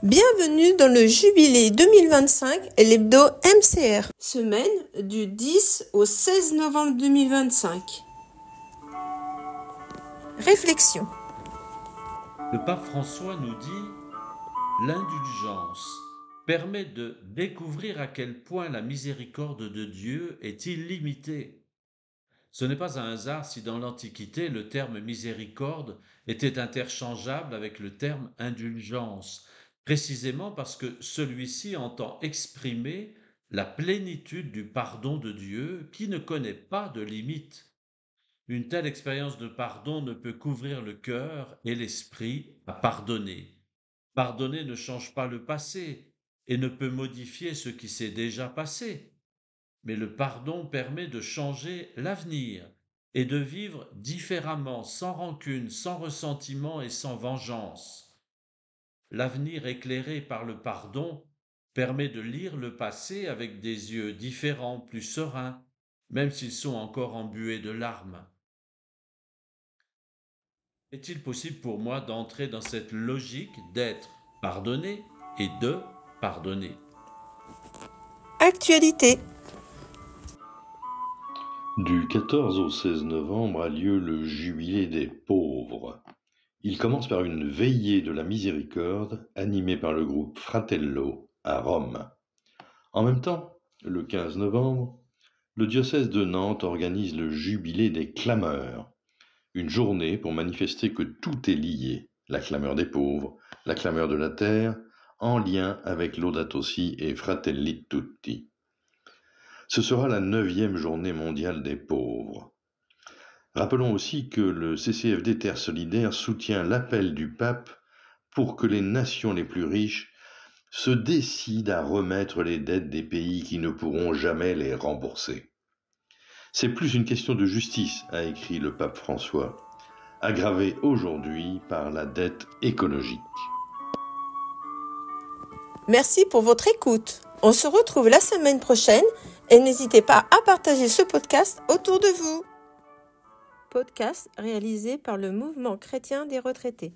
Bienvenue dans le Jubilé 2025 et l'hebdo MCR. Semaine du 10 au 16 novembre 2025. Réflexion. Le pape François nous dit « L'indulgence permet de découvrir à quel point la miséricorde de Dieu est illimitée. Ce n'est pas un hasard si dans l'Antiquité le terme miséricorde était interchangeable avec le terme indulgence, précisément parce que celui-ci entend exprimer la plénitude du pardon de Dieu qui ne connaît pas de limite. Une telle expérience de pardon ne peut qu'ouvrir le cœur et l'esprit à pardonner. Pardonner ne change pas le passé et ne peut modifier ce qui s'est déjà passé. Mais le pardon permet de changer l'avenir et de vivre différemment, sans rancune, sans ressentiment et sans vengeance. L'avenir éclairé par le pardon permet de lire le passé avec des yeux différents, plus sereins, même s'ils sont encore embués de larmes. Est-il possible pour moi d'entrer dans cette logique d'être pardonné et de pardonner ? Actualité. Du 14 au 16 novembre a lieu le Jubilé des pauvres. Il commence par une veillée de la miséricorde animée par le groupe Fratello à Rome. En même temps, le 15 novembre, le diocèse de Nantes organise le Jubilé des clameurs, une journée pour manifester que tout est lié, la clameur des pauvres, la clameur de la terre, en lien avec Laudato Si et Fratelli Tutti. Ce sera la 9e journée mondiale des pauvres. Rappelons aussi que le CCFD Terre Solidaire soutient l'appel du pape pour que les nations les plus riches se décident à remettre les dettes des pays qui ne pourront jamais les rembourser. C'est plus une question de justice, a écrit le pape François, aggravée aujourd'hui par la dette écologique. Merci pour votre écoute. On se retrouve la semaine prochaine et n'hésitez pas à partager ce podcast autour de vous. Podcast réalisé par le Mouvement chrétien des retraités.